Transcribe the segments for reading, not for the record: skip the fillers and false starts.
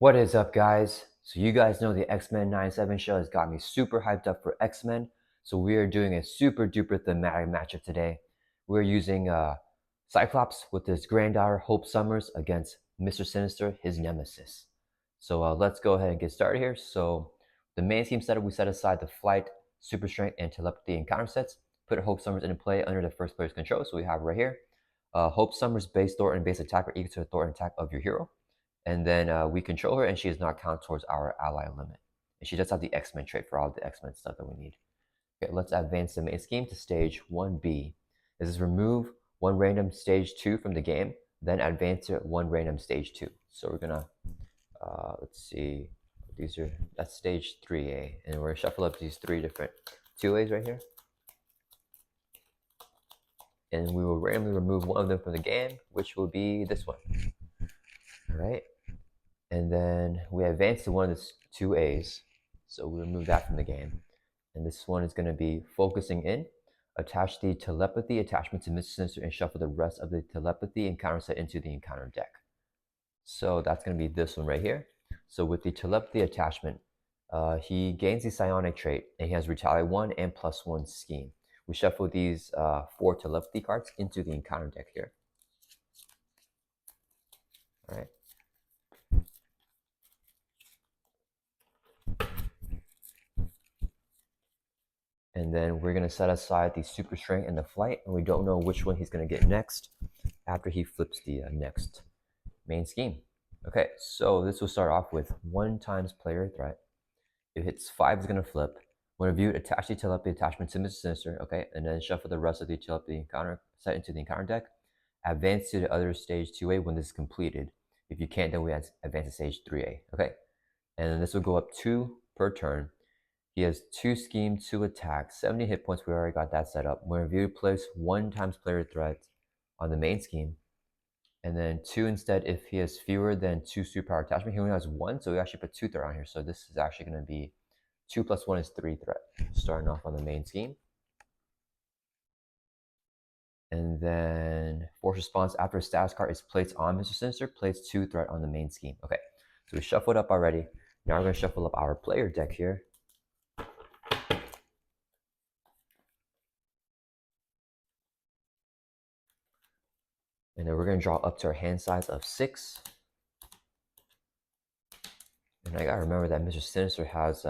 What is up, guys? So you guys know the X-Men 97 show has got me super hyped up for X-Men. So we are doing a super duper thematic matchup today. We're using Cyclops with his granddaughter Hope Summers against Mr. Sinister, his nemesis. So let's go ahead and get started here. So the main team setup, we set aside the flight, super strength, and telepathy encounter sets. Put Hope Summers into play under the first player's control. So we have right here, Hope Summers base thought and base attack are equal to the thought and attack of your hero. And then we control her, and she does not count towards our ally limit. And she does have the X-Men trait for all the X-Men stuff that we need. Okay, let's advance the main scheme to stage 1B. This is remove one random stage 2 from the game, then advance to one random stage 2. So we're gonna, let's see, that's stage 3A. And we're gonna shuffle up these three different 2As right here. And we will randomly remove one of them from the game, which will be this one. All right. And then we advance to one of the 2As. So we remove that from the game. And this one is going to be focusing in. Attach the telepathy attachment to Mr. Sinister and shuffle the rest of the telepathy encounter set into the encounter deck. So that's going to be this one right here. So with the telepathy attachment, he gains the psionic trait and he has retaliate 1 and +1 scheme. We shuffle these 4 telepathy cards into the encounter deck here. All right. And then we're going to set aside the super strength and the flight, and we don't know which one he's going to get next after he flips the next main scheme. Okay, so this will start off with 1 times player threat. If it hits 5, it's going to flip. When reviewed, attach the telepathy attachment to Mr. Sinister, okay, and then shuffle the rest of the telepathy encounter set into the encounter deck. Advance to the other stage 2A when this is completed. If you can't, then we advance to stage 3A, okay? And then this will go up 2 per turn. He has 2 scheme, 2 attack, 70 hit points. We already got that set up. When reviewed, place 1 times player threat on the main scheme. And then 2 instead if he has fewer than 2 superpower attachment. He only has 1, so we actually put 2 threat on here. So this is actually going to be 2 + 1 is 3 threat, starting off on the main scheme. And then force response after a status card is placed on Mr. Sinister, place 2 threat on the main scheme. Okay, so we shuffled up already. Now we're going to shuffle up our player deck here. And then we're going to draw up to our hand size of 6. And I gotta remember that Mr. Sinister has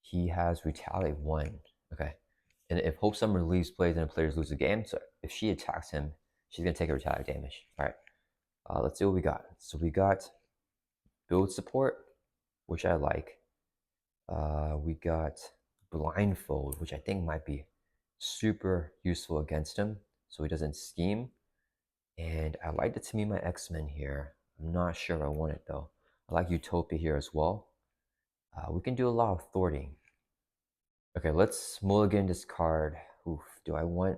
he has retaliate 1. Okay. And if Hope Summer leaves plays and the players lose the game, so if she attacks him, she's gonna take a retaliate damage. Alright. Let's see what we got. So we got build support, which I like. We got blindfold, which I think might be super useful against him, so he doesn't scheme. And I like the To Me My X-Men here. I'm not sure if I want it though. I like Utopia here as well. We can do a lot of thwarting. Okay, let's mulligan this card. Oof, do I want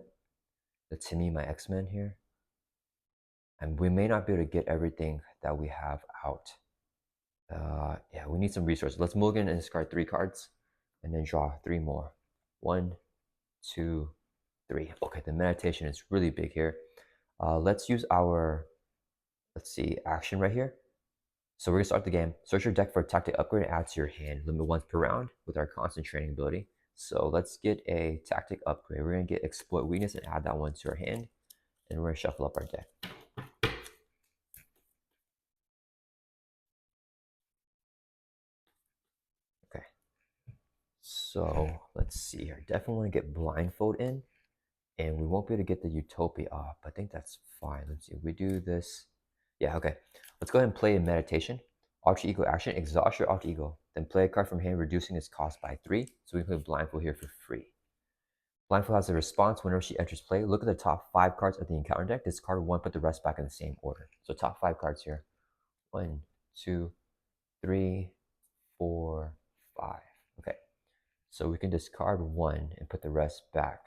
the To Me My X-Men here? And we may not be able to get everything that we have out. Yeah, we need some resources. Let's mulligan and discard 3 cards and then draw 3 more. 1, 2, 3. Okay, the meditation is really big here. Let's use our, let's see, action right here. So we're gonna start the game. Search your deck for a tactic upgrade and add to your hand. Limit once per round with our concentrating ability. So let's get a tactic upgrade. We're gonna get exploit weakness and add that one to our hand. And we're gonna shuffle up our deck. Okay. So let's see here. Definitely wanna get blindfold in. And we won't be able to get the Utopia off. I think that's fine. Let's see. If we do this. Yeah, okay. Let's go ahead and play a meditation. Alter ego action, exhaust your alter ego. Then play a card from hand, reducing its cost by 3. So we can play blindfold here for free. Blindfold has a response whenever she enters play. Look at the top 5 cards of the encounter deck. Discard 1, put the rest back in the same order. So top 5 cards here. 1, 2, 3, 4, 5. Okay. So we can discard 1 and put the rest back.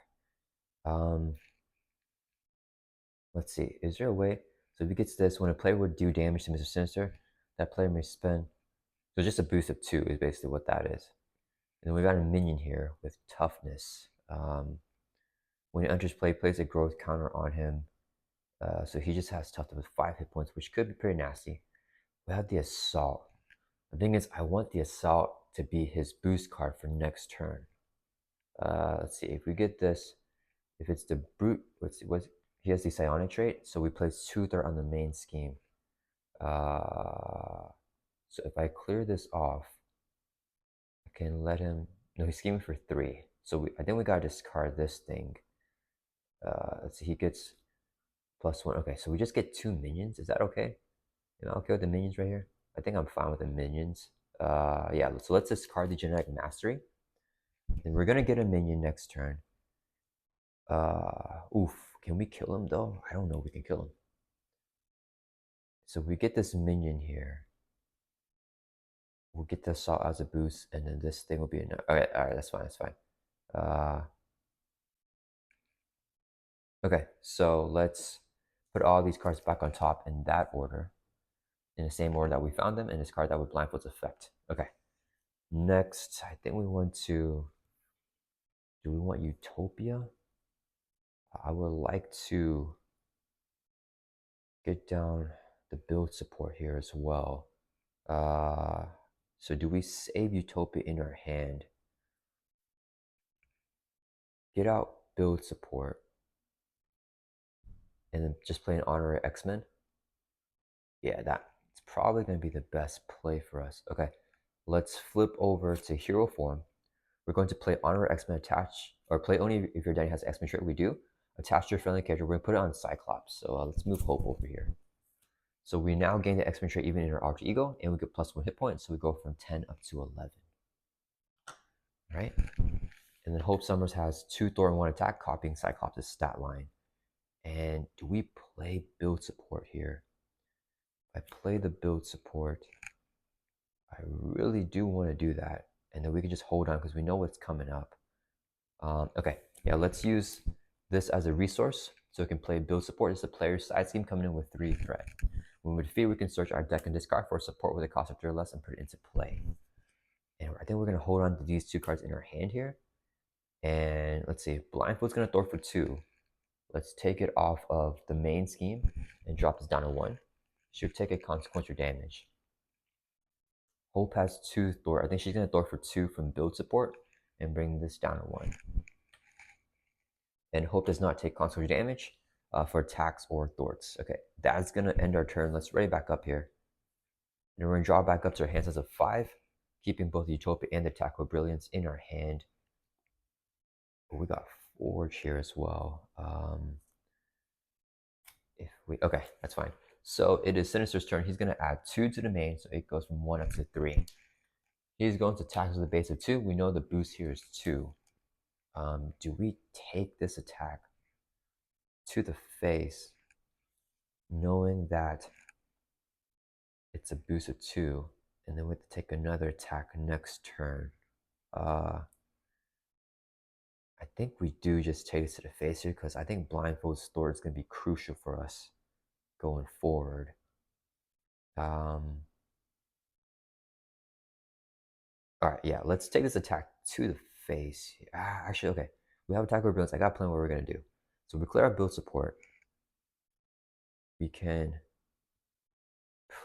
Let's see. Is there a way? So if he gets this, when a player would do damage to Mr. Sinister, that player may spend. So just a boost of 2 is basically what that is. And then we got a minion here with toughness. When he enters play, plays a growth counter on him. So he just has toughness with 5 hit points, which could be pretty nasty. We have the Assault. The thing is, I want the Assault to be his boost card for next turn. Let's see, if we get this, if it's the Brute, what's he has the Psionic trait, so we place 2/3 on the main scheme. So if I clear this off, I can let him, no, he's scheming for 3. So I think we gotta discard this thing. Let's see, he gets +1. Okay, so we just get 2 minions. Is that okay? Am I okay with the minions right here? I think I'm fine with the minions. Yeah, so let's discard the Genetic Mastery. And we're gonna get a minion next turn. Oof, can we kill him though? I don't know if we can kill him. So we get this minion here. We'll get the Assault as a boost, and then this thing will be enough. Okay, alright, that's fine, that's fine. Okay, so let's put all these cards back on top in that order, in the same order that we found them, and discard that with Blindfold's effect. Okay, next, I think we want to, do we want Utopia? I would like to get down the build support here as well. So do we save Utopia in our hand? Get out build support, and then just play an honorary X-Men? Yeah, that's probably going to be the best play for us. Okay, let's flip over to hero form. We're going to play honorary X-Men attach, or play only if your daddy has X-Men trait. We do. Attach to your friendly character. We're going to put it on Cyclops. So let's move Hope over here. So we now gain the X-Men trait even in our alter ego, and we get +1 hit point. So we go from 10 up to 11. All right? And then Hope Summers has 2 Thor and 1 attack, copying Cyclops' stat line. And do we play build support here? If I play the build support, I really do want to do that. And then we can just hold on because we know what's coming up. Okay, yeah, let's use this as a resource so we can play build support. It's a player's side scheme coming in with 3 threat. When we defeat, we can search our deck and discard for support with a cost of 3 or less and put it into play. And I think we're going to hold on to these 2 cards in our hand here. And let's see, Blindfold's going to throw for 2. Let's take it off of the main scheme and drop this down to 1. Should take a consequential damage. Hope has 2 Thor. I think she's going to Thor for 2 from build support and bring this down to 1. And Hope does not take consequential damage for attacks or thwarts. Okay, that's going to end our turn. Let's ready back up here. And we're going to draw back up to our hand size of 5, keeping both Utopia and the Attack with Brilliance in our hand. Oh, we got Forge here as well. Okay, that's fine. So it is Sinister's turn. He's going to add 2 to the main, so it goes from 1 up to 3. He's going to attack with a base of 2. We know the boost here is 2. Do we take this attack to the face, knowing that it's a boost of 2, and then we have to take another attack next turn? I think we do just take this to the face here, because I think Blindfold Store is going to be crucial for us going forward. Alright, yeah, let's take this attack to the face. Actually, okay. We have attack with Brilliance. I got a plan what we're going to do. So we clear our build support. We can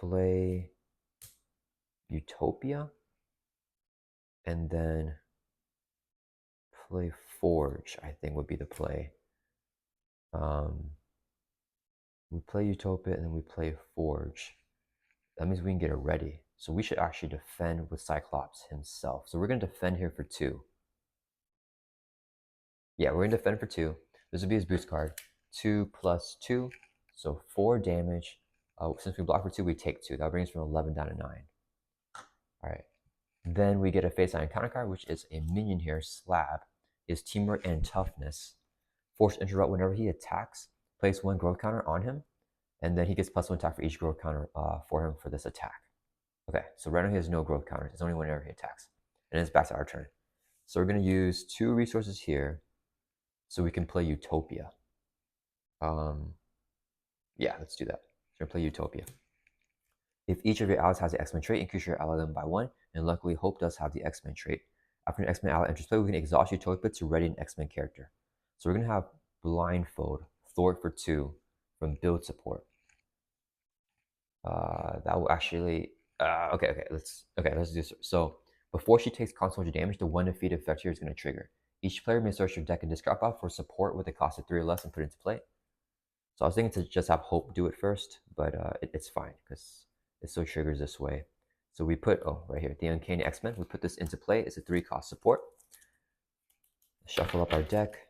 play Utopia and then play Forge, I think would be the play. We play Utopia and then we play Forge. That means we can get it ready. So we should actually defend with Cyclops himself. So we're going to defend here for 2. Yeah, we're going to defend for 2. This would be his boost card. 2 plus 2. So 4 damage. Since we block for 2, we take 2. That brings from 11 down to 9. Alright. Then we get a face on counter card, which is a minion here, Slab. His teamwork and toughness. Force interrupt whenever he attacks. Place 1 growth counter on him. And then he gets +1 attack for each growth counter for him for this attack. Okay, so right now he has no growth counters. It's only whenever he attacks. And it's back to our turn. So we're going to use 2 resources here so we can play Utopia. Yeah, let's do that. So we're going to play Utopia. If each of your allies has the X-Men trait, increase your ally limit by 1. And luckily, Hope does have the X-Men trait. After an X-Men ally enters play, we can exhaust Utopia to ready an X-Men character. So we're going to have Blindfold, Thwart for 2 from build support. That will actually. Let's do this. So before she takes consequential damage, the one defeated effect here is going to trigger. Each player may search your deck and discard out for support with a cost of 3 or less and put it into play. So I was thinking to just have Hope do it first, but it's fine because it still triggers this way. So we put, right here, the Uncanny X-Men, we put this into play. It's a 3-cost support. Shuffle up our deck,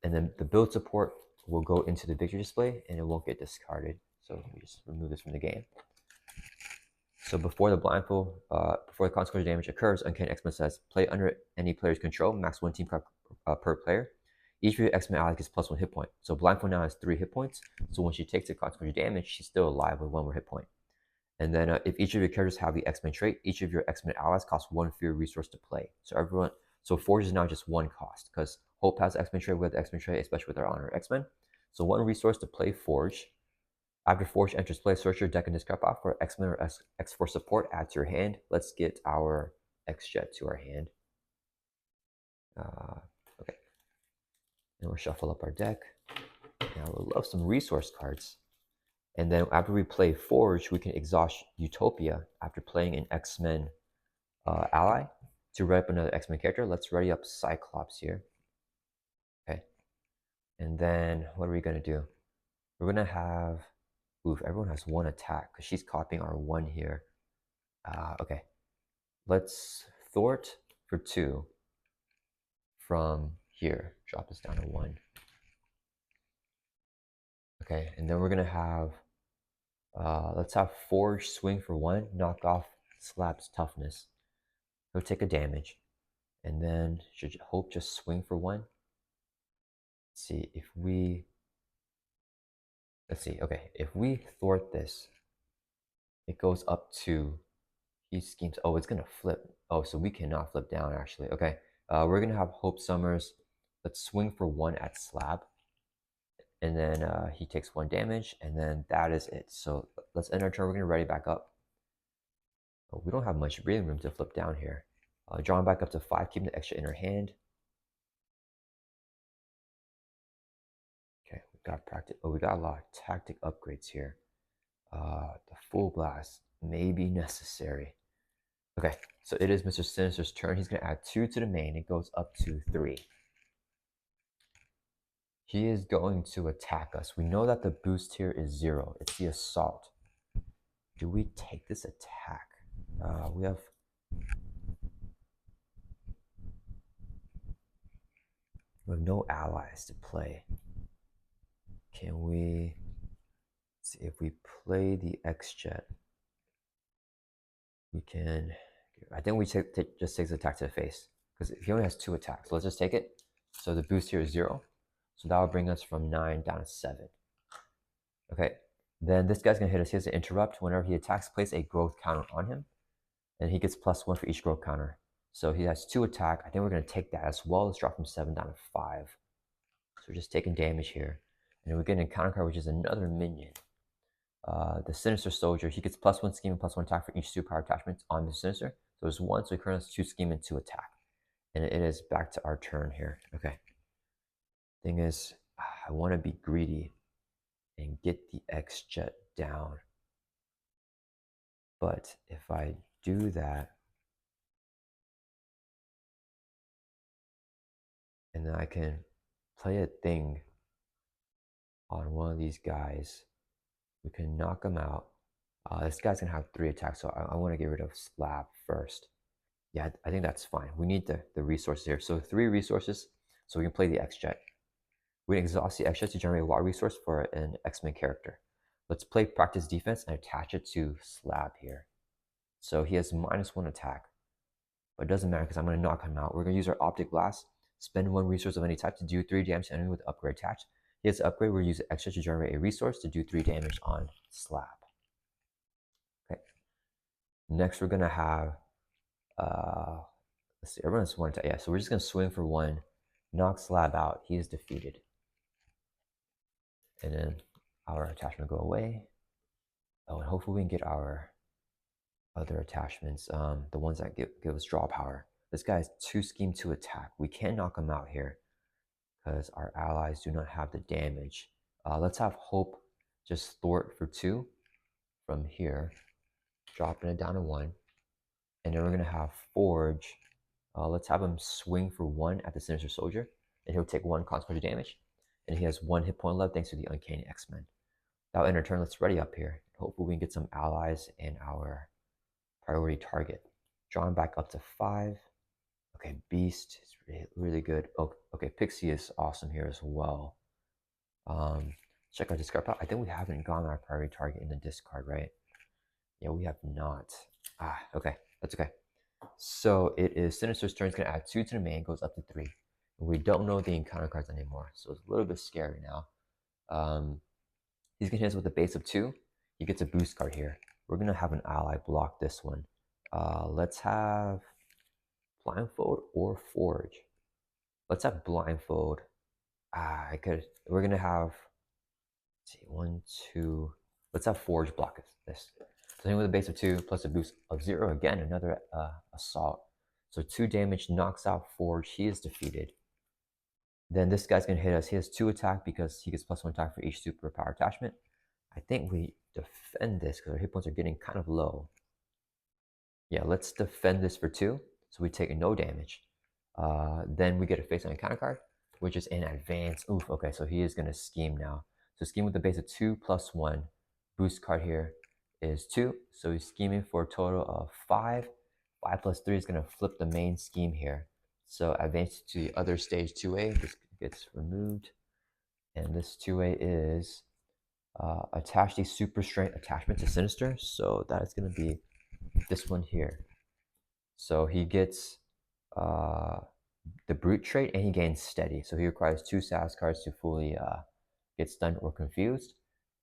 and then the build support will go into the victory display and it won't get discarded. So we just remove this from the game. So before the blindfold, before the consequential damage occurs, Uncanny X-Men says, play under any player's control, max 1 team card per player. Each of your X-Men allies gets +1 hit point. So blindfold now has 3 hit points. So when she takes the consequential damage, she's still alive with 1 more hit point. And then if each of your characters have the X-Men trait, each of your X-Men allies costs 1 fewer resource to play. So Forge is now just 1 cost because Hope has X-Men trait with X-Men trait, especially with our honor X-Men. So 1 resource to play Forge. After Forge enters play, search your deck and discard off for X-Men or X-Force support, add to your hand. Let's get our X-Jet to our hand. Okay. And we'll shuffle up our deck. Now we'll love some resource cards. And then after we play Forge, we can exhaust Utopia after playing an X-Men ally to ready up another X-Men character. Let's ready up Cyclops here. Okay. And then what are we going to do? We're going to have... everyone has 1 attack because she's copying our 1 here. Okay. Let's thwart for 2 from here. Drop this down to 1. Okay, and then we're going to have... let's have Forge swing for 1, knock off Slap's toughness. He'll take a damage. And then should Hope just swing for 1? Let's see if we... okay, if we thwart this, it goes up to... He schemes... it's going to flip. So we cannot flip down, actually. Okay, we're going to have Hope Summers. Let's swing for 1 at Slab. And then he takes 1 damage, and then that is it. So let's end our turn. We're going to ready back up. We don't have much breathing room to flip down here. Drawing back up to 5, keeping the extra in our hand. Okay, we got practice. We got a lot of tactic upgrades here. The full blast may be necessary. Okay, so it is Mr. Sinister's turn. He's going to add 2 to the main. It goes up to 3. He is going to attack us. We know that the boost here is 0. It's the assault. Do we take this attack? We have no allies to play. Can we see if we play the X-Jet? We can... I think we just takes attack to the face because he only has 2 attacks. So let's just take it. So the boost here is 0. So that will bring us from 9 down to 7. Okay, then this guy's going to hit us. He has to interrupt. Whenever he attacks, place a growth counter on him. And he gets +1 for each growth counter. So he has 2 attack. I think we're going to take that as well. Let's drop from 7 down to 5. So we're just taking damage here. And then we get an encounter card, which is another minion. The Sinister Soldier, he gets +1 scheme and +1 attack for each superpower attachment on the Sinister. So there's 1, so he currently has 2 scheme and 2 attack. And it is back to our turn here. Okay. Thing is, I want to be greedy and get the X-Jet down. But if I do that, and then I can play a thing on one of these guys, we can knock him out. This guy's going to have 3 attacks, so I want to get rid of Slab first. Yeah, I think that's fine. We need the resources here. So 3 resources, so we can play the X-Jet. We can exhaust the X-Jet to generate a wild resource for an X-Men character. Let's play practice defense and attach it to Slab here. So he has -1 attack, but it doesn't matter because I'm going to knock him out. We're going to use our Optic Blast, spend 1 resource of any type to do 3 damage to enemy with upgrade attached. He has to upgrade. We'll use the X-Jet to generate a resource to do 3 damage on Slab. Okay. Next, we're going to have... let's see, everyone has 1 attack. Yeah, so we're just going to swing for 1, knock Slab out. He is defeated. And then our attachment go away. And hopefully we can get our other attachments, the ones that give us draw power. This guy has 2 scheme, 2 attack. We can't knock him out here because our allies do not have the damage. Let's have Hope just thwart for 2 from here, dropping it down to 1. And then we're going to have Forge. Let's have him swing for 1 at the Sinister Soldier, and he'll take 1 consequential damage. And he has 1 hit point left thanks to the Uncanny X-Men. Now, in return, let's ready up here. Hopefully, we can get some allies in our priority target. Drawing back up to 5. Okay, Beast is really, really good. Oh, okay, Pixie is awesome here as well. Check our discard pile. I think we haven't gotten our priority target in the discard, right? Yeah, we have not. Okay, that's okay. So it is Sinister's turn. It's going to add 2 to the main, goes up to 3. And we don't know the encounter cards anymore, so it's a little bit scary now. He's going to hit us with a base of 2. He gets a boost card here. We're going to have an ally block this one. Let's have Blindfold or Forge. Let's have Blindfold. We're going to have, let's see, 1, 2. Let's have Forge block this. So with a base of 2 plus a boost of 0. Again, another assault. So 2 damage knocks out Forge. He is defeated. Then this guy's going to hit us. He has 2 attack because he gets +1 attack for each superpower attachment. I think we defend this because our hit points are getting kind of low. Yeah, let's defend this for 2. So we take no damage. Then we get a face on a counter card, which is in advance. Oof, okay, so he is going to scheme now. So scheme with the base of 2 plus 1. Boost card here is 2. So he's scheming for a total of 5. 5 plus 3 is going to flip the main scheme here. So advance to the other stage 2A. This gets removed. And this 2A is attach the super strength attachment to Sinister. So that is going to be this one here. So he gets the brute trait and he gains steady. So he requires 2 SAS cards to fully get stunned or confused.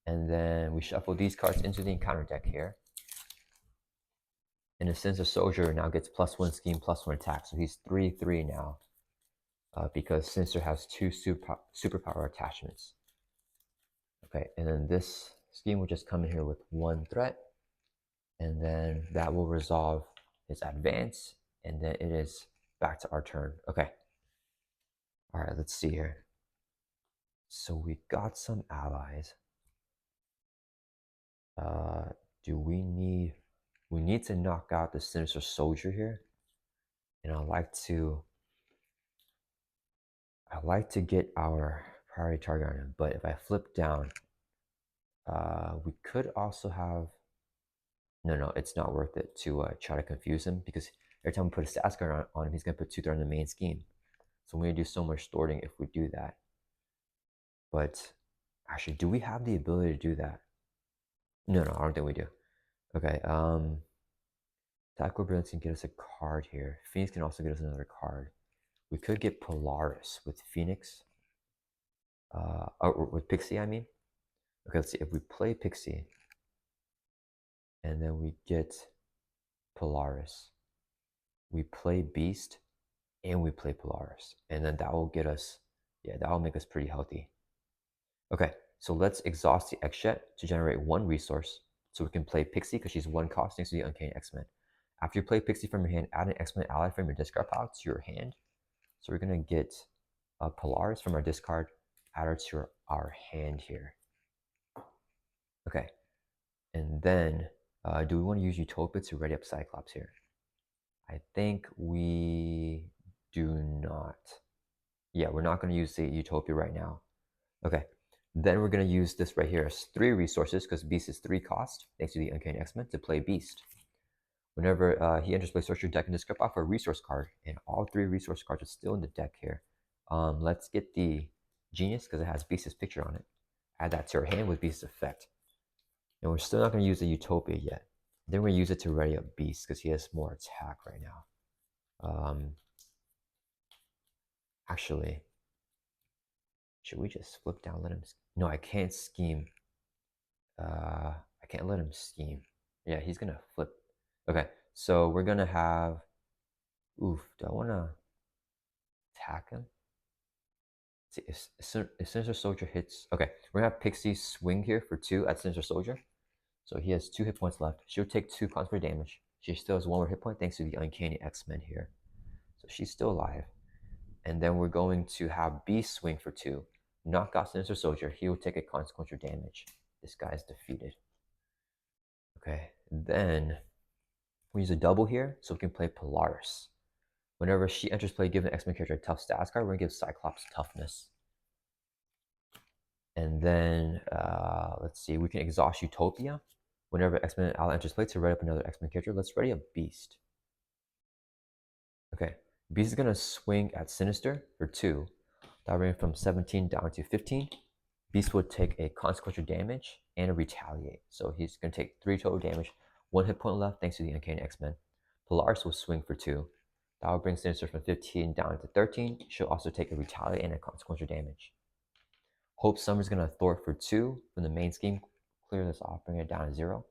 And then we shuffle these cards into the encounter deck here. And the Sinister Soldier now gets +1 scheme, +1 attack. So he's 3/3 now because Sinister has 2 superpower attachments. Okay, and then this scheme will just come in here with 1 threat. And then that will resolve his advance. And then it is back to our turn. Okay. All right, let's see here. So we got some allies. Do we need to knock out the Sinister Soldier here? And I like to get our priority target on him, but if I flip down, we could also have, no, it's not worth it to try to confuse him because every time we put a stats card on him, he's gonna put 2 threat on the main scheme. So we're gonna do so much sorting if we do that. But actually, do we have the ability to do that? No, I don't think we do. Okay, Tackle Brilliance can get us a card here. Phoenix can also get us another card. We could get Polaris with Phoenix. Or with Pixie, I mean. Okay, let's see. If we play Pixie, and then we get Polaris, we play Beast, and we play Polaris. And then that will get us, yeah, that will make us pretty healthy. Okay, so let's exhaust the X-Jet to generate 1 resource. So we can play Pixie because she's 1 cost next to the Uncanny X-Men. After you play Pixie from your hand, add an X-Men ally from your discard pile to your hand. So we're going to get Polaris from our discard, add her to our hand here. Okay, and then do we want to use Utopia to ready up Cyclops here? I think we do not. Yeah, we're not going to use the Utopia right now. Okay, then we're going to use this right here as 3 resources because Beast is 3 cost, thanks to the Uncanny X-Men, to play Beast. Whenever he enters play, search your deck and discard off a resource card, and all 3 resource cards are still in the deck here. Let's get the Genius because it has Beast's picture on it. Add that to our hand with Beast's effect. And we're still not going to use the Utopia yet. Then we're going to use it to ready up Beast because he has more attack right now. Actually, should we just flip down, let him... No, I can't scheme. I can't let him scheme. Yeah, he's going to flip. Okay, so we're going to have... Oof, do I want to attack him? See, if Sinister Soldier hits... Okay, we're going to have Pixie swing here for 2 at Sinister Soldier. So he has 2 hit points left. She'll take 2 constant damage. She still has 1 more hit point thanks to the Uncanny X-Men here. So she's still alive. And then we're going to have Beast swing for 2. Knock out Sinister Soldier. He will take a consequential damage. This guy is defeated. Okay, then we use a double here so we can play Polaris. Whenever she enters play, give an X-Men character a tough stats card, we're gonna give Cyclops toughness. And then, let's see, we can exhaust Utopia. Whenever X-Men ally enters play to ready up another X-Men character, let's ready up Beast. Okay, Beast is gonna swing at Sinister for 2. That'll bring it from 17 down to 15. Beast would take a consequential damage and a retaliate. So he's gonna take 3 total damage, 1 hit point left thanks to the Uncanny X-Men. Polaris will swing for 2. That will bring Sinister from 15 down to 13. She'll also take a retaliate and a consequential damage. Hope Summer's gonna thwart for 2 from the main scheme. Clear this off, bring it down to 0.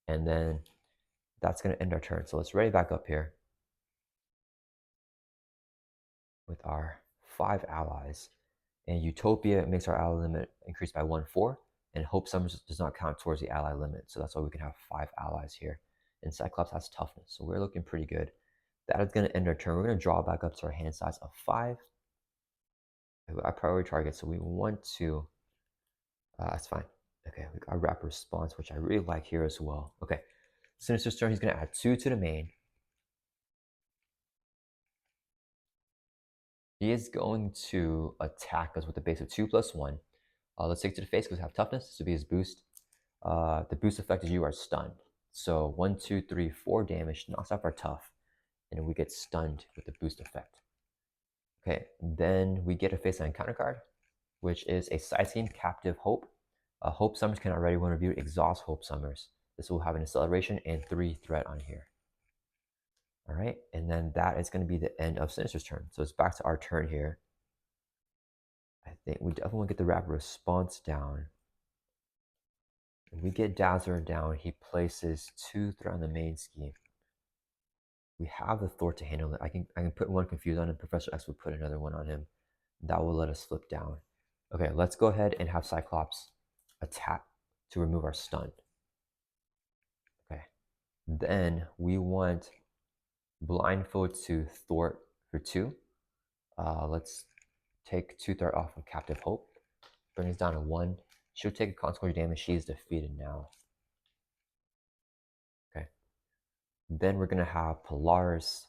And then that's gonna end our turn. So let's ready back up here with our 5 allies. And Utopia makes our ally limit increase by 1/4. And Hope Summers does not count towards the ally limit. So that's why we can have 5 allies here. And Cyclops has toughness. So we're looking pretty good. That is going to end our turn. We're going to draw back up to our hand size of 5. Our priority target. So we want to, that's fine. Okay, we got rapid response, which I really like here as well. Okay, Sinister's turn. He's going to add 2 to the main. He is going to attack us with a base of 2+1. Let's take it to the face because we have toughness. This will be his boost. The boost effect is you are stunned. So 1, 2, 3, 4 damage knocks off our tough, and we get stunned with the boost effect. Okay, then we get a face line counter card, which is a side scheme Captive Hope. Hope Summers can already, when reviewed, exhaust Hope Summers. This will have an acceleration and 3 threat on here. All right, and then that is going to be the end of Sinister's turn. So it's back to our turn here. I think we definitely want to get the rapid response down. When we get Dazzler down, he places 2 threat on the main scheme. We have the Thor to handle it. I can put 1 confused on him. Professor X will put another 1 on him. That will let us flip down. Okay, let's go ahead and have Cyclops attack to remove our stun. Okay, then we want Blindfold to thwart for 2. Let's take 2 threat off of Captive Hope. Bring us down to 1. She'll take a consequential damage. She is defeated now. Okay. Then we're going to have Polaris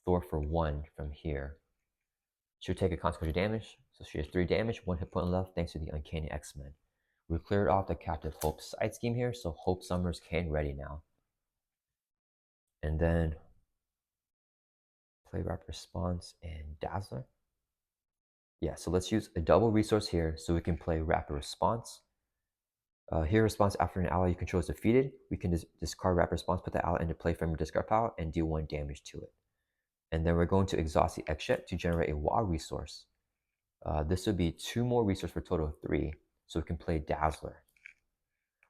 thwart for 1 from here. She'll take a consequential damage. So she has 3 damage, 1 hit point left thanks to the Uncanny X-Men. We cleared off the Captive Hope side scheme here, so Hope Summers can ready now. And then play Rapid Response and Dazzler. Yeah, so let's use a double resource here so we can play Rapid Response. Here, response after an ally you control is defeated. We can discard Rapid Response, put the ally into play from your discard pile, and deal 1 damage to it. And then we're going to exhaust the X-Jet to generate a WA resource. This would be 2 more resources for a total of 3, so we can play Dazzler.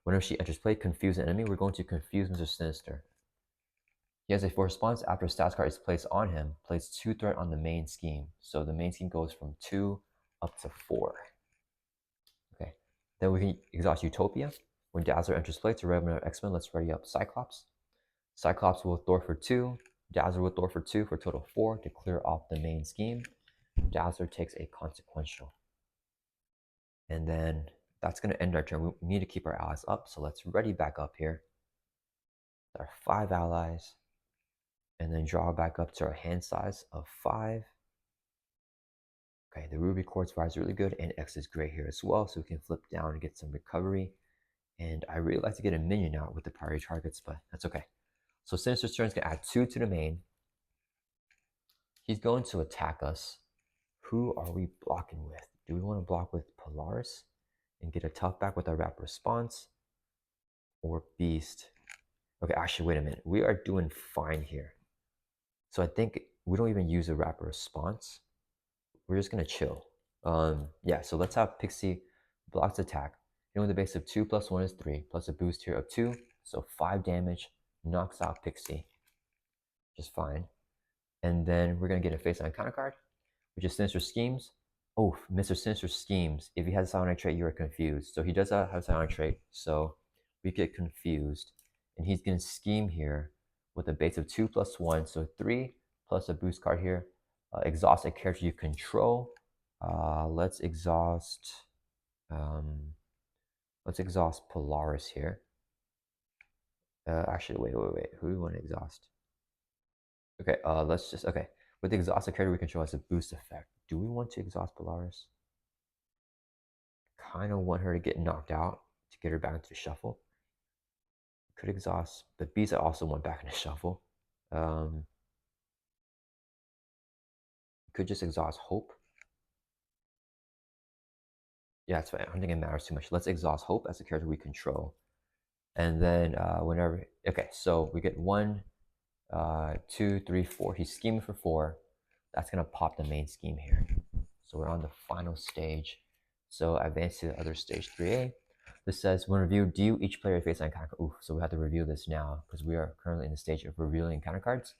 Whenever she enters play, confuse an enemy, we're going to confuse Mr. Sinister. He has a 4 response after a stats card is placed on him, plays 2 threat on the main scheme. So the main scheme goes from 2 up to 4. Okay, then we can exhaust Utopia. When Dazzler enters play to rev another X-Men, let's ready up Cyclops. Cyclops will thwart for 2. Dazzler will thwart for 2 for a total of 4 to clear off the main scheme. Dazzler takes a consequential. And then that's going to end our turn. We need to keep our allies up, so let's ready back up here. Our 5 allies. And then draw back up to our hand size of 5. Okay, the Ruby Quartz Fire is really good, and X is great here as well, so we can flip down and get some recovery. And I really like to get a minion out with the priority targets, but that's okay. So Sinister's turn is going to add 2 to the main. He's going to attack us. Who are we blocking with? Do we want to block with Polaris and get a tough back with our rapid response? Or Beast? Okay, actually, wait a minute. We are doing fine here. So I think we don't even use a rapid response. We're just going to chill. Yeah, so let's have Pixie blocks attack. The base of 2 plus 1 is 3, plus a boost here of 2. So 5 damage, knocks out Pixie. Just fine. And then we're going to get a face on counter card, which is Sinister Schemes. Oh, Mr. Sinister Schemes. If he has a psionic trait, you are confused. So he does have a psionic trait, so we get confused. And he's going to scheme here with a base of 2 plus 1, so 3 plus a boost card here. Exhaust a character you control. Let's exhaust Polaris here. Actually, wait. Who do we want to exhaust? Okay, let's just, okay. With the exhaust, the character we control has a boost effect. Do we want to exhaust Polaris? Kind of want her to get knocked out to get her back into the shuffle. Could exhaust, but Beast I also want back in the shuffle. Um, could just exhaust Hope. Yeah, it's fine. I don't think it matters too much. Let's exhaust Hope as a character we control. And then whenever, okay, so we get 1, 2, 3, 4. He's scheming for 4. That's gonna pop the main scheme here. So we're on the final stage. So advance to the other stage 3A. This says when reviewed, do each player face on encounter card. Oof, so we have to review this now because we are currently in the stage of revealing encounter cards.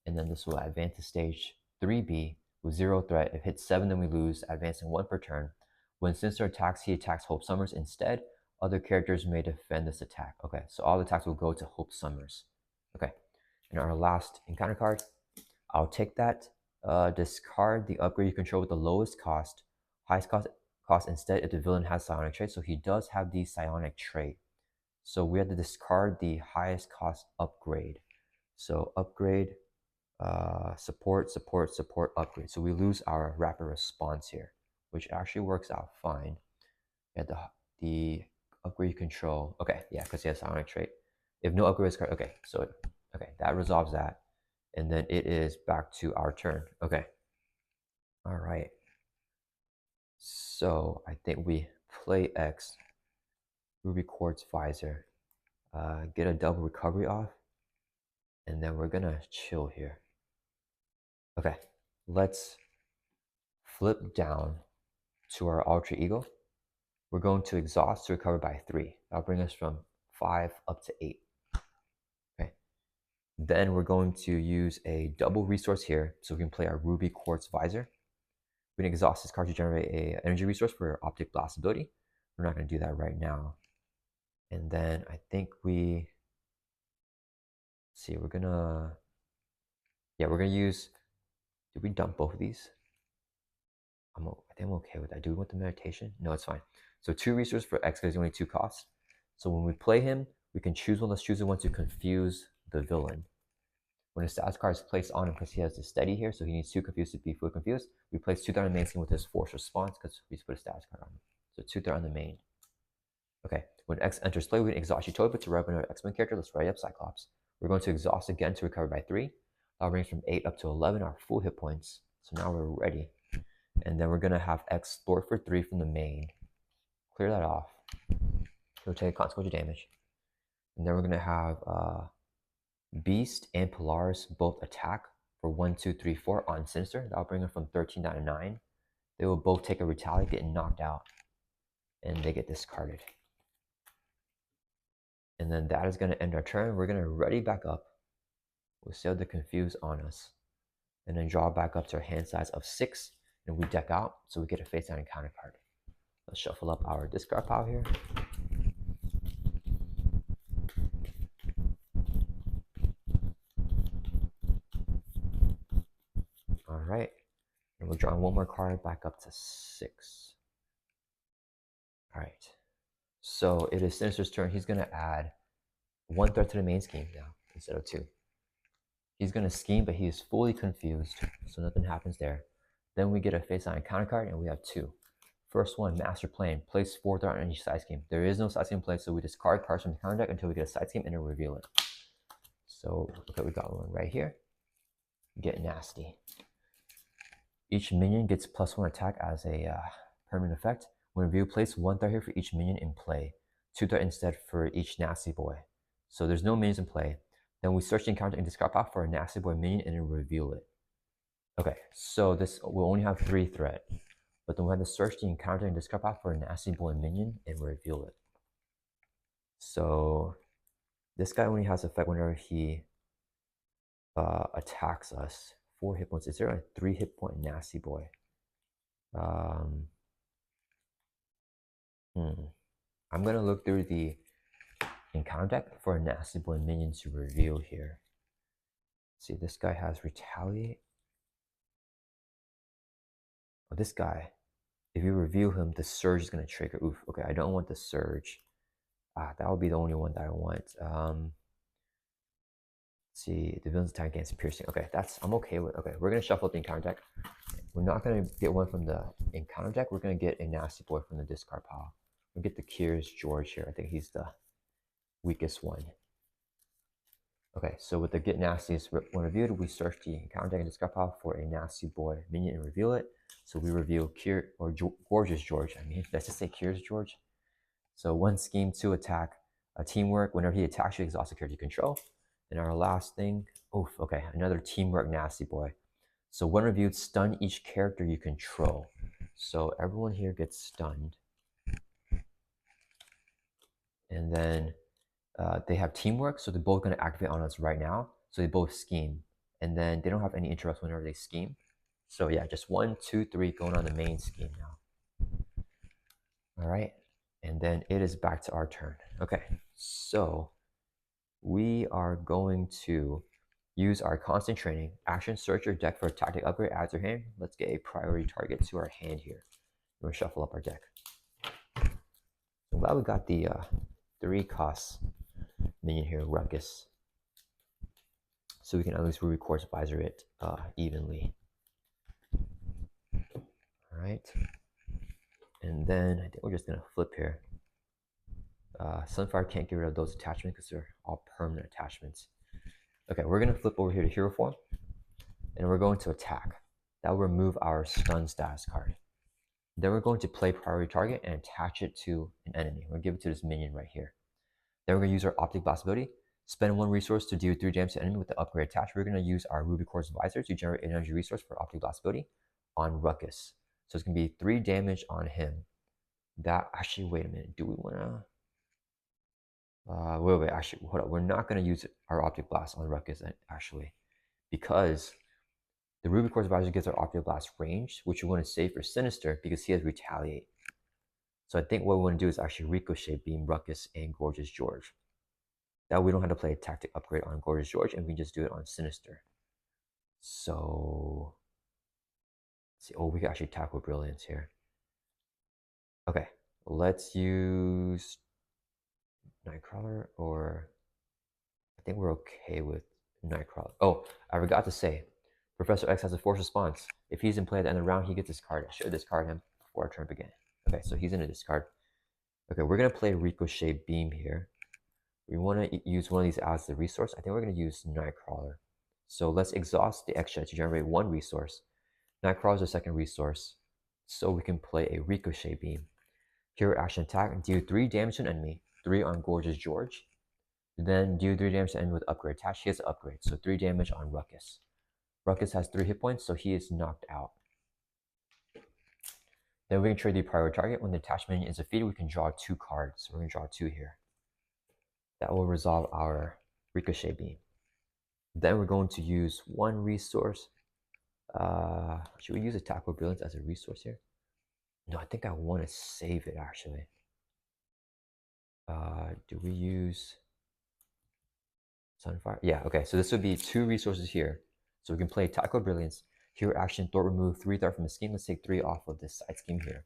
And then this will advance to stage 3B with 0 threat. If hits 7, then we lose, advancing 1 per turn. When Sinister attacks, he attacks Hope Summers instead. Other characters may defend this attack. Okay, so all the attacks will go to Hope Summers. Okay, and our last encounter card, I'll take that. Discard the upgrade you control with the lowest cost, highest cost instead if the villain has psionic trait. So he does have the psionic trait. So we have to discard the highest cost upgrade. So upgrade, support, upgrade. So we lose our rapid response here, which actually works out fine. Yeah, the upgrade you control. Okay, yeah, because he has psionic trait. If no upgrade is correct, okay, so okay, that resolves that. And then it is back to our turn. Okay. All right. So I think we play X, Ruby Quartz Visor, get a double recovery off, and then we're gonna chill here. Okay, let's flip down to our alter ego. We're going to exhaust to recover by 3. That'll bring us from 5 up to 8. Okay. Then we're going to use a double resource here so we can play our Ruby Quartz Visor. We can exhaust this card to generate a energy resource for Optic Blast ability. We're not going to do that right now. And then I think we're gonna, yeah, we're gonna use, did we dump both of these? I think I'm okay with that. Do we want the meditation? No, it's fine. So 2 resources for X because only 2 costs. So when we play him, we can choose one. Let's choose the one to confuse the villain. When a status card is placed on him, because he has the steady here, so he needs 2 confused to be fully confused, we place 2 on the main scheme with his force response because we just put a status card on him. So 2 on the main. Okay, when X enters play, we can exhaust Utopia to rev another X-Men character. Let's write up Cyclops. We're going to exhaust again to recover by 3. That'll bring us from 8 up to 11, our full hit points. So now we're ready. And then we're going to have X store for 3 from the main. Clear that off. He'll take consequential damage. And then we're going to have Beast and Polaris both attack for 1, 2, 3, 4 on Sinister. That'll bring them from 13 down to 9. They will both take a retaliate, get knocked out, and they get discarded. And then that is going to end our turn. We're going to ready back up. We'll sail the confuse on us. And then draw back up to our hand size of 6. And we deck out, so we get a face down encounter card. Let's shuffle up our discard pile here. All right. And we'll draw 1 more card back up to 6. All right. So it is Sinister's turn. He's going to add 1 threat to the main scheme now instead of 2. He's going to scheme, but he is fully confused, so nothing happens there. Then we get a face on encounter card, and we have 2. First one, Master Plan. Place 4 threat on each side scheme. There is no side scheme place, so we discard cards from the counter deck until we get a side scheme and then reveal it. So, okay, we got one right here. Get nasty. Each minion gets +1 attack as a permanent effect. When revealed, place 1 threat here for each minion in play. 2 threat instead for each nasty boy. So there's no minions in play. Then we search the encounter and discard pile for a nasty boy minion and then reveal it. Okay, so this will only have 3 threat. But then we have to search the encounter and discard pile for a nasty boy minion and reveal it. So this guy only has effect whenever he attacks us. 4 hit points. Is there a 3 hit point nasty boy? I'm gonna look through the encounter deck for a nasty boy minion to reveal here. Let's see, this guy has retaliate. Oh, this guy. If you reveal him, the surge is gonna trigger. Oof. Okay, I don't want the surge. That would be the only one that I want. see, the villain's attack against piercing. Okay, I'm okay with. Okay, we're gonna shuffle up the encounter deck. We're not gonna get one from the encounter deck. We're gonna get a nasty boy from the discard pile. We'll get the Curious George here. I think he's the weakest one. Okay, so with the Get Nasty's when reviewed, we search the encounter deck and discard pile for a nasty boy minion and reveal it. So we reveal Gorgeous George. I mean, let's just say Curious George. So 1 scheme, 2 attack, teamwork. Whenever he attacks, you exhaust the character you control. And our last thing, oof, okay, another teamwork nasty boy. So when reviewed, stun each character you control. So everyone here gets stunned. And then they have teamwork, so they're both going to activate on us right now. So they both scheme. And then they don't have any interrupts whenever they scheme. So yeah, just 1, 2, 3 going on the main scheme now. All right. And then it is back to our turn. Okay, so we are going to use our constant training. Action, search your deck for a tactic upgrade, add to your hand. Let's get a priority target to our hand here. We're going to shuffle up our deck. I'm glad we got the 3 cost minion here, Ruckus. So we can at least Ruby Quartz Visor it evenly. All right. And then I think we're just going to flip here. Sunfire can't get rid of those attachments because they're all permanent attachments. Okay, we're going to flip over here to Hero Form. And we're going to attack. That will remove our stun status card. Then we're going to play priority target and attach it to an enemy. We're going to give it to this minion right here. Then we're going to use our Optic Blast ability. Spend 1 resource to deal 3 damage to enemy with the upgrade attached. We're going to use our Ruby Quartz Visor to generate an energy resource for Optic Blast ability on Ruckus. So it's going to be 3 damage on him. That actually, wait a minute. Do we want to? Wait, actually, hold up. We're not going to use our Optic Blast on Ruckus actually, because the Ruby Quartz Visor gives our Optic Blast range, which we want to save for Sinister because he has Retaliate. So I think what we want to do is actually Ricochet Beam Ruckus and Gorgeous George. That we don't have to play a tactic upgrade on Gorgeous George, and we can just do it on Sinister. So, let's see. Oh, we can actually tackle Brilliance here. Okay, let's use Nightcrawler, or I think we're okay with Nightcrawler. Oh, I forgot to say, Professor X has a force response. If he's in play at the end of the round, he gets discarded. I should discard him before our turn began. Okay, so he's in a discard. Okay, we're going to play Ricochet Beam here. We want to use one of these as the resource. I think we're going to use Nightcrawler. So let's exhaust the extra to generate 1 resource. Nightcrawler is the second resource. So we can play a Ricochet Beam. Hero action attack and deal 3 damage to an enemy. 3 on Gorgeous George. Then deal 3 damage to an enemy with upgrade attached. He has an upgrade, so 3 damage on Ruckus. Ruckus has 3 hit points, so he is knocked out. Then we can trade the priority target. When the attached minion is defeated, we can draw 2 cards. So we're going to draw 2 here. That will resolve our Ricochet Beam. Then we're going to use 1 resource. Should we use Attack with Brilliance as a resource here? No, I think I want to save it actually. Do we use Sunfire? Yeah, okay. So this would be 2 resources here. So we can play Attack with Brilliance. Hero action, thought remove 3 thought from the scheme. Let's take 3 off of this side scheme here.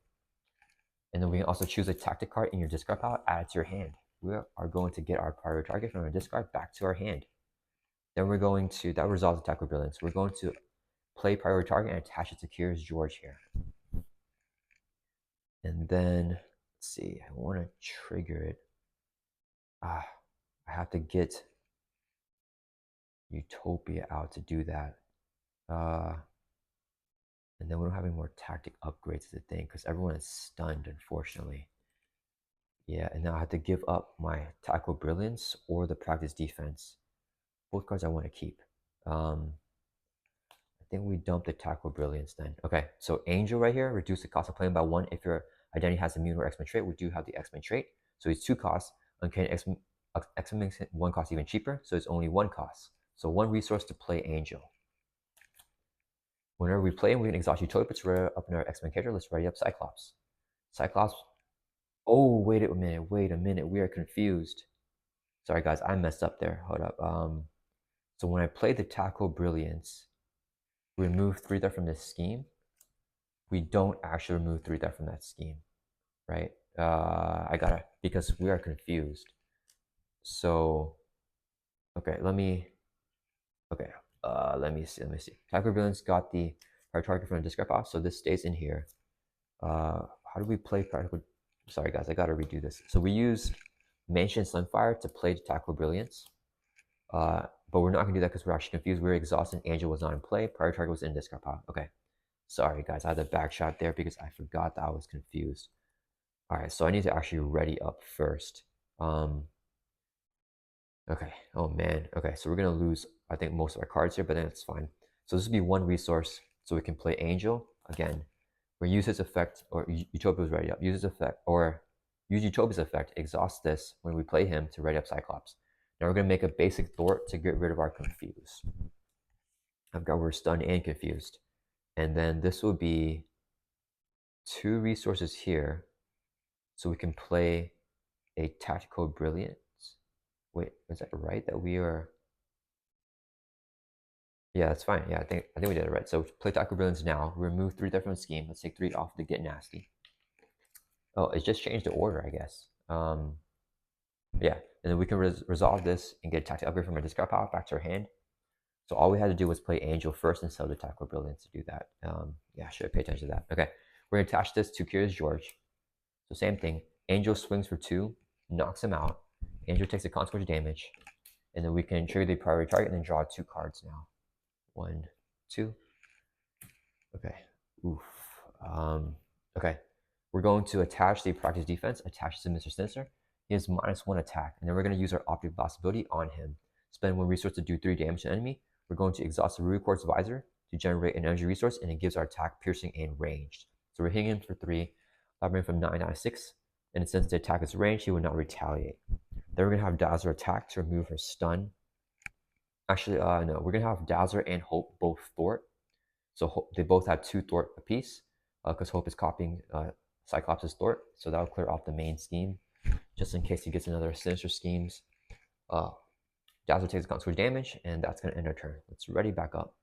And then we can also choose a tactic card in your discard pile, add it to your hand. We are going to get our priority target from our discard back to our hand. Then we're going to, that resolves Attack with Brilliance. We're going to play priority target and attach it to Curious George here. And then, let's see, I want to trigger it. I have to get Utopia out to do that. And then we don't have any more tactic upgrades to the thing because everyone is stunned, unfortunately. Yeah, and now I have to give up my Tackle Brilliance or the Practice Defense. Both cards I want to keep. I think we dump the Tackle Brilliance then. Okay, so Angel right here, reduce the cost of playing by 1 if your identity has immune or X-Men trait. We do have the X-Men trait. So it's 2 costs. Uncanny X-Men makes 1 cost even cheaper, so it's only 1 cost. So 1 resource to play Angel. Whenever we play, we can exhaust Utopia to ready up in our X-Men character. Let's ready up Cyclops. Cyclops. Oh, wait a minute. We are confused. Sorry, guys, I messed up there. Hold up. So when I play the Tackle Brilliance, we remove 3 threat from this scheme. We don't actually remove 3 threat from that scheme, right? Because we are confused. So, okay, let me Okay, let me see. Attack with Brilliance got the prior target from the discard pile, so this stays in here. How do we play practical? Sorry guys, I gotta redo this. So we use Mansion Sunfire to play Tactical Brilliance. But we're not gonna do that because we're actually confused. We were exhausted. Angel was not in play. Prior target was in discard pile. Okay. Sorry guys, I had the back shot there because I forgot that I was confused. All right, so I need to actually ready up first. Okay. Oh man. Okay, so we're gonna lose, I think, most of our cards here, but then it's fine. So this would be one resource, so we can play Angel again. Or use his effect, or Utopia was ready up. Use his effect, or use Utopia's effect. Exhaust this when we play him to ready up Cyclops. Now we're gonna make a basic Thort to get rid of our confused. I've got we're stunned and confused, and then this will be two resources here, so we can play a Tactical Brilliance. Wait, is that right? That we are. Yeah, that's fine. Yeah, I think we did it right. So play Tactical Brilliance now. Remove 3 different scheme. Let's take 3 off to get nasty. Oh, it just changed the order, I guess. Yeah, and then we can resolve this and get tactical upgrade from our discard pile back to our hand. So all we had to do was play Angel first and sell the Tactical Brilliance to do that. Yeah, should have paid attention to that. Okay, we're gonna attach this to Curious George. So same thing. Angel swings for 2, knocks him out. Angel takes the consequence damage, and then we can trigger the priority target and then draw 2 cards now. 1, 2. Okay. Oof. Okay. We're going to attach the practice defense, attach to Mr. Sinister. He has -1 attack, and then we're going to use our optic blast ability on him. Spend 1 resource to do 3 damage to the enemy. We're going to exhaust the Ruby Quartz Visor to generate an energy resource, and it gives our attack piercing and ranged. So we're hitting him for 3, bring from 9 down to 6, and since the attack is ranged, he will not retaliate. Then we're going to have Dazzler attack to remove her stun. Actually, no, we're going to have Dazzler and Hope both Thort. So they both have 2 Thort apiece because Hope is copying Cyclops' Thort. So that'll clear off the main scheme just in case he gets another Sinister schemes. Dazzler takes consequence damage, and that's going to end our turn. Let's ready back up.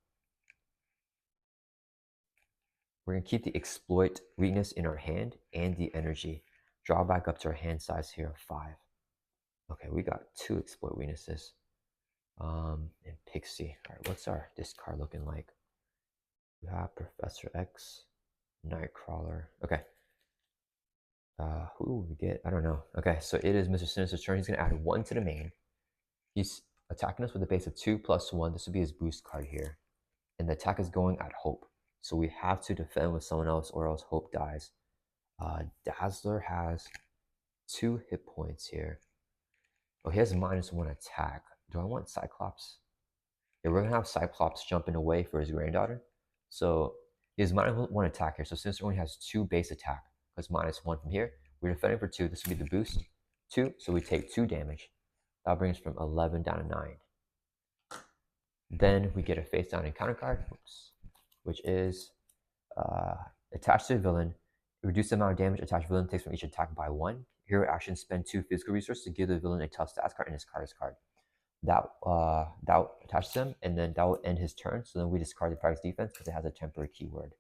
We're going to keep the exploit weakness in our hand and the energy. Draw back up to our hand size here of 5. Okay, we got 2 exploit weaknesses. And Pixie. All right, what's our discard looking like? We have Professor X, Nightcrawler. Okay. Who we get? I don't know. Okay, so it is Mr. Sinister's turn. He's going to add 1 to the main. He's attacking us with a base of 2 plus 1. This would be his boost card here. And the attack is going at Hope. So we have to defend with someone else or else Hope dies. Dazzler has 2 hit points here. Oh, he has -1 attack. Do I want Cyclops? Yeah, we're going to have Cyclops jumping away for his granddaughter. So he has -1 attack here. So Sinister only has 2 base attack. Because -1 from here. We're defending for 2. This will be the boost. 2. So we take 2 damage. That brings us from 11 down to 9. Then we get a face down encounter card, which is attached to a villain. Reduce the amount of damage attached villain takes from each attack by 1. Hero action, spend 2 physical resources to give the villain a tough stats card and discard his card. That attaches him, and then that will end his turn. So then we discard the practice defense because it has a temporary keyword.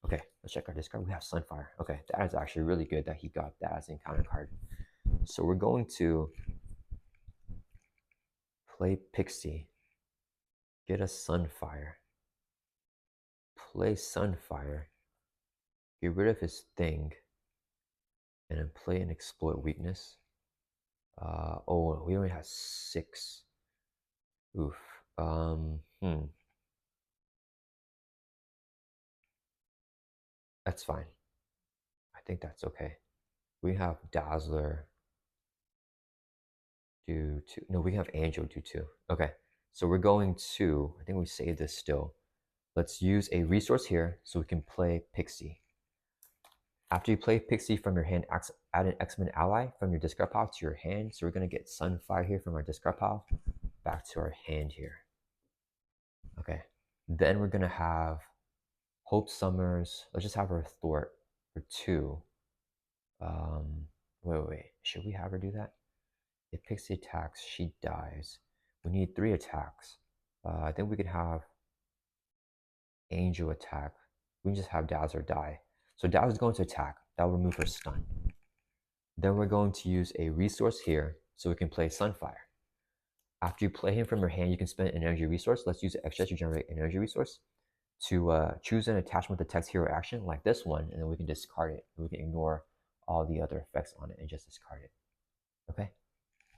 Okay, let's check our discard. We have Sunfire. Okay, that is actually really good that he got that as an encounter card. So we're going to play Pixie, get a Sunfire, play Sunfire, get rid of his thing, and then play an exploit weakness. Oh, we only have 6. Oof. That's fine. I think that's okay. We have Dazzler do 2. No, we have Angel do 2. Okay. So we're going to, I think we saved this still. Let's use a resource here so we can play Pixie. After you play Pixie from your hand, add an X-Men ally from your discard pile to your hand. So we're going to get Sunfire here from our discard pile back to our hand here. Okay. Then we're going to have Hope Summers. Let's just have her Thort for 2. Wait. Should we have her do that? If Pixie attacks, she dies. We need 3 attacks. I think we could have Angel attack. We can just have Dazzler die. So Dazzler's going to attack. That will remove her stun. Then we're going to use a resource here so we can play Sunfire. After you play him from your hand, you can spend an energy resource. Let's use extra to generate an energy resource to choose an attachment with the text hero action like this one, and then we can discard it. We can ignore all the other effects on it and just discard it. Okay,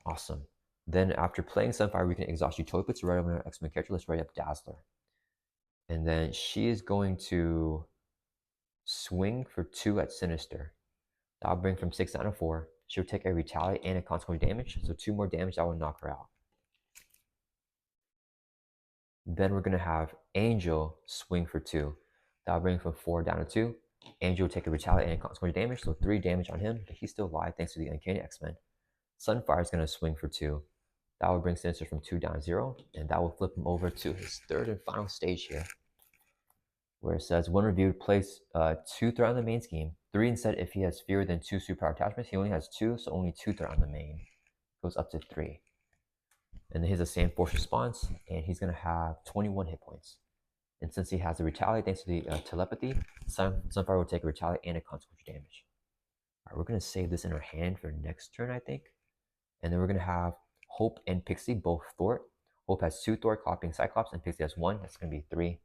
awesome. Then after playing Sunfire, we can exhaust Utopia to write up our X-Men character. Let's write up Dazzler. And then she is going to swing for 2 at Sinister. That'll bring from 6 down to 4. She'll take a retaliate and a consequent damage, so 2 more damage that will knock her out. Then we're going to have Angel swing for 2. That'll bring from 4 down to 2. Angel will take a retaliate and a consequent damage, so 3 damage on him, but he's still alive thanks to the Uncanny X-Men. Sunfire is going to swing for 2. That will bring Sinister from 2 down to 0, and that will flip him over to his third and final stage here, where it says, when reviewed, place 2 threat on the main scheme, 3 instead if he has fewer than 2 superpower attachments. He only has 2, so only 2 threat on the main. Goes up to 3. And then he has the same force response, and he's going to have 21 hit points. And since he has a retaliate thanks to the telepathy, Sunfire will take a retaliate and a consequence damage. All right, we're going to save this in our hand for next turn, I think. And then we're going to have Hope and Pixie both thwart. Hope has 2 thwart copying Cyclops, and Pixie has 1. That's going to be 3.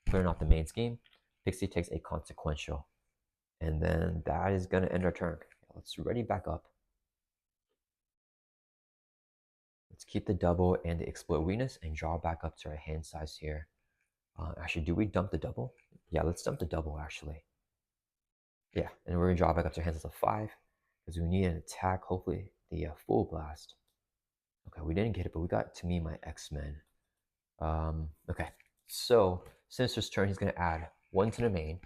Clearing off the main scheme. Pixie takes a consequential. And then that is going to end our turn. Let's ready back up. Let's keep the double and the explode weakness and draw back up to our hand size here. Actually, do we dump the double? Yeah, let's dump the double actually. Yeah, and we're going to draw back up to our hand size of 5 because we need an attack, hopefully the full blast. Okay, we didn't get it, but we got To Me My X-Men. Okay, so Sinister's turn, he's going to add 1 to the main.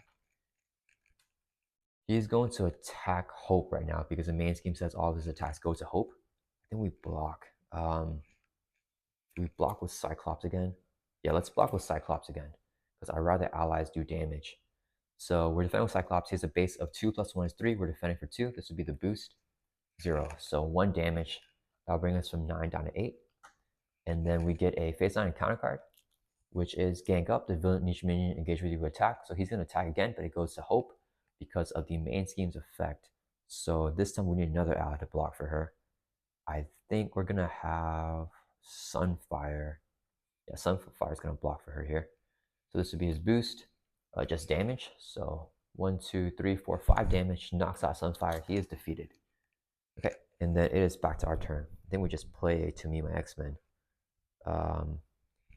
He's going to attack Hope right now because the main scheme says all of his attacks go to Hope. Then we block. Do we block with Cyclops again? Yeah, let's block with Cyclops again because I'd rather allies do damage. So we're defending with Cyclops. He has a base of 2 plus 1 is 3. We're defending for 2. This would be the boost. 0. So 1 damage. That'll bring us from 9 down to 8. And then we get a face 9 counter card, which is gank up. The villain each minion engage with you with attack. So he's going to attack again, but it goes to Hope because of the main scheme's effect. So this time we need another ally to block for her. I think we're going to have Sunfire. Yeah, Sunfire is going to block for her here. So this would be his boost, just damage. So 1, 2, 3, 4, 5 damage, knocks out Sunfire. He is defeated. Okay, and then it is back to our turn. I think we just play To Me My X-Men.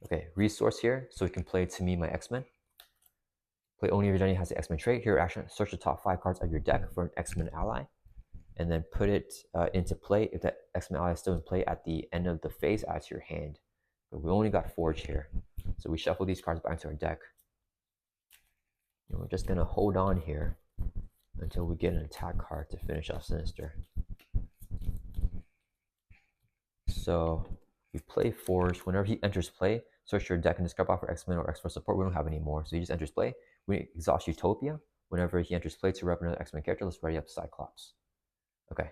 Okay, resource here, so we can play To Me My X-Men. Play only if your enemy has the X-Men trait. Here, action, search the top 5 cards of your deck for an X-Men ally, and then put it into play. If that X-Men ally is still in play at the end of the phase, add to your hand. But we only got Forge here, so we shuffle these cards back into our deck. And we're just gonna hold on here until we get an attack card to finish off Sinister. So we play Forge. Whenever he enters play, search your deck and discard off for X-Men or X-Men support. We don't have any more, so he just enters play. We exhaust Utopia. Whenever he enters play to rep another X-Men character, let's ready up Cyclops. Okay,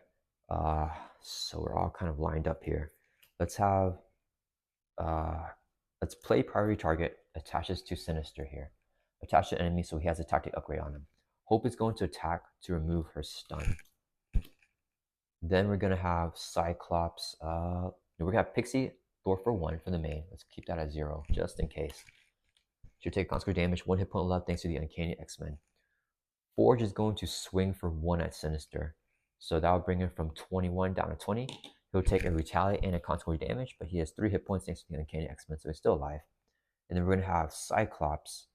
so we're all kind of lined up here. Let's have, let's play priority target attaches to Sinister here. Attach to enemy so he has a tactic upgrade on him. Hope is going to attack to remove her stun. Then we're going to have Cyclops. We're going to have Pixie Thor for 1 for the main. Let's keep that at 0 just in case. She'll take consequent damage, 1 hit point left thanks to the Uncanny X-Men. Forge is going to swing for 1 at Sinister. So that will bring him from 21 down to 20. He'll take a retaliate and a consequent damage, but he has 3 hit points thanks to the Uncanny X-Men, so he's still alive. And then we're going to have Cyclops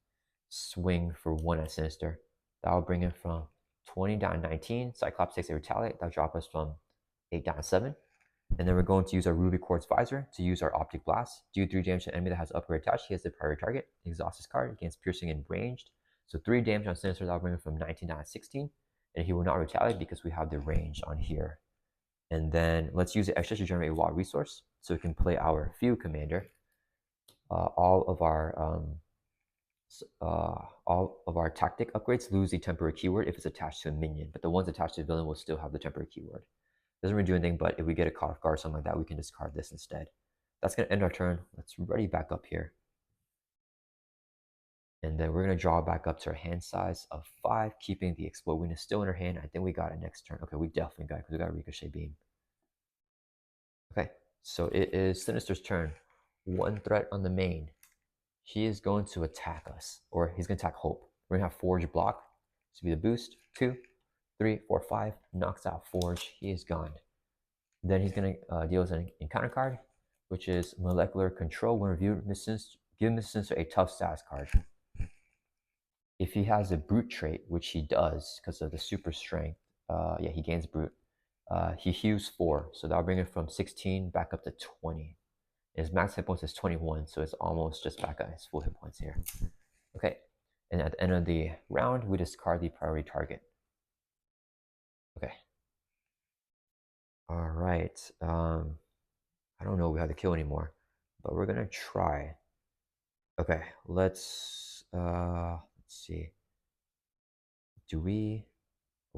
swing for 1 at Sinister. That will bring him from 20 down to 19. Cyclops takes a retaliate. That'll drop us from 8 down to 7. And then we're going to use our Ruby Quartz Visor to use our Optic Blast. Do 3 damage to an enemy that has upgrade attached. He has the priority target. Exhaust his card against piercing and ranged. So 3 damage on Sinister. That'll bring him from 19 down to 16. And he will not retaliate because we have the range on here. And then let's use the extra to generate a wild resource so we can play our Field Commander. All of our tactic upgrades lose the temporary keyword if it's attached to a minion, but the ones attached to the villain will still have the temporary keyword. Doesn't really do anything, but if we get a caught off guard or something like that, we can discard this instead. That's going to end our turn. Let's ready back up here. And then we're going to draw back up to our hand size of 5, keeping the Explode Weakness still in our hand. I think we got it next turn. Okay, we definitely got it because we got Ricochet Beam. Okay, So it is Sinister's turn. One threat on the main. He is going to attack us, or he's going to attack Hope. We're going to have Forge block. This will be the boost. 2, 3, 4, 5. Knocks out Forge. He is gone. Then he's going to deal with an encounter card, which is Molecular Control. When reviewed, give Mr. Sinister a tough status card. If he has a Brute trait, which he does because of the super strength, yeah, he gains Brute. He heals 4, so that'll bring it from 16 back up to 20. His max hit points is 21, so it's almost just back at his full hit points here. Okay, and at the end of the round, we discard the priority target. Okay. All right. I don't know if we have to kill anymore, but we're gonna try. Okay, let's see. Do we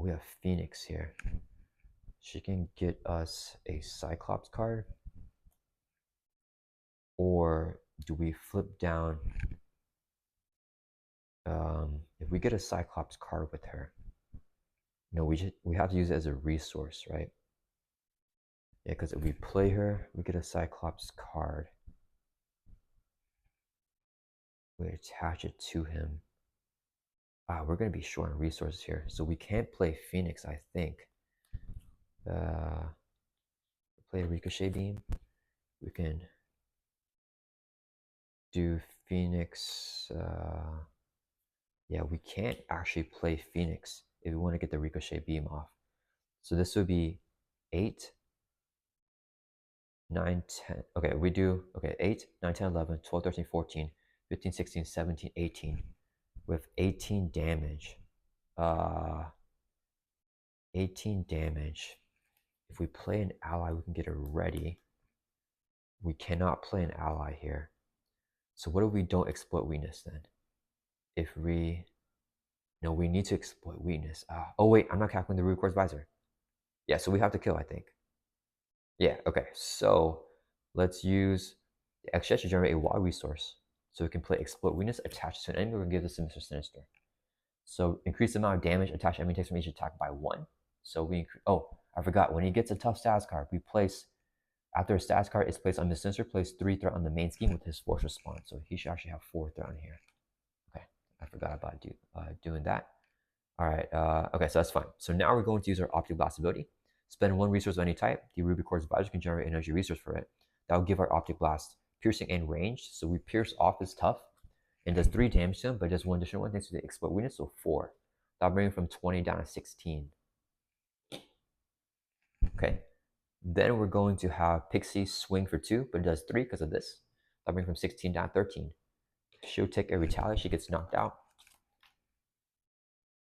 have Phoenix here. She can get us a Cyclops card. Or do we flip down? If we get a Cyclops card with her, no, we have to use it as a resource, right? Yeah, because if we play her, we get a Cyclops card. We attach it to him. We're gonna be short on resources here, so we can't play Phoenix, I think. Play Ricochet Beam. We can do Phoenix. Yeah, we can't actually play Phoenix if we want to get the Ricochet Beam off. So this would be 8, 9, 10. Okay, we do, okay, 8, 9, 10, 11, 12, 13, 14, 15, 16, 17, 18. With 18 damage. 18 damage. If we play an ally, we can get it ready. We cannot play an ally here. So what if we don't exploit weakness then? If we... No, we need to exploit weakness. Oh wait, I'm not calculating the root course visor. Yeah, so we have to kill, I think. Yeah, okay. So let's use the exchange to generate a wild resource. So we can play exploit weakness attached to an enemy. We're gonna give this to Mr. Sinister. So increase the amount of damage attached enemy takes from each attack by 1. So we oh, I forgot. When he gets a tough status card, we place after a status card is placed on Mr. Sinister, place 3 threat on the main scheme with his force response. So he should actually have 4 threat on here. Okay, I forgot about doing that. All right, okay, so that's fine. So now we're going to use our Optic Blast ability. Spend 1 resource of any type. The Ruby Quartz Advisor can generate energy resource for it. That will give our Optic Blast piercing and range. So we pierce off his tough and does 3 damage to him, but just 1 additional 1 thanks to the exploit weakness, so 4. That'll bring him from 20 down to 16. Okay. Then we're going to have Pixie swing for 2, but it does 3 because of this. That'll bring from 16 down to 13. She'll take a retaliate, she gets knocked out.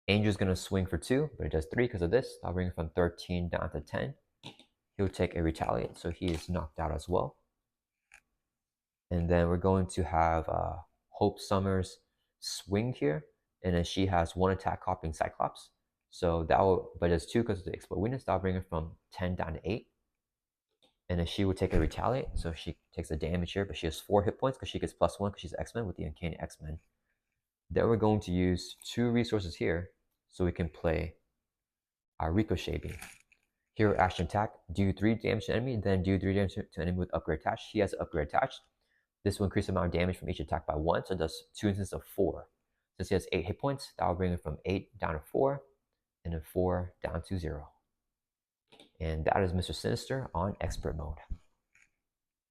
Angel's gonna swing for 2, but it does 3 because of this. That'll bring it from 13 down to 10. He'll take a retaliate, so he is knocked out as well. And then we're going to have Hope Summers swing here, and then she has 1 attack copying Cyclops. So that will, but it's 2 because of the exploit weakness. That'll bring it from 10 down to 8. And then she would take a retaliate, so she takes a damage here, but she has 4 hit points because she gets +1 because she's X-Men with the Uncanny X-Men. Then we're going to use 2 resources here so we can play our Ricochet Beam. Hero action attack, do 3 damage to enemy, then do 3 damage to enemy with upgrade attached. He has an upgrade attached. This will increase the amount of damage from each attack by 1, so it does 2 instances of 4. Since he has 8 hit points, that will bring it from 8 down to 4, and then 4 down to 0. And that is Mr. Sinister on Expert Mode.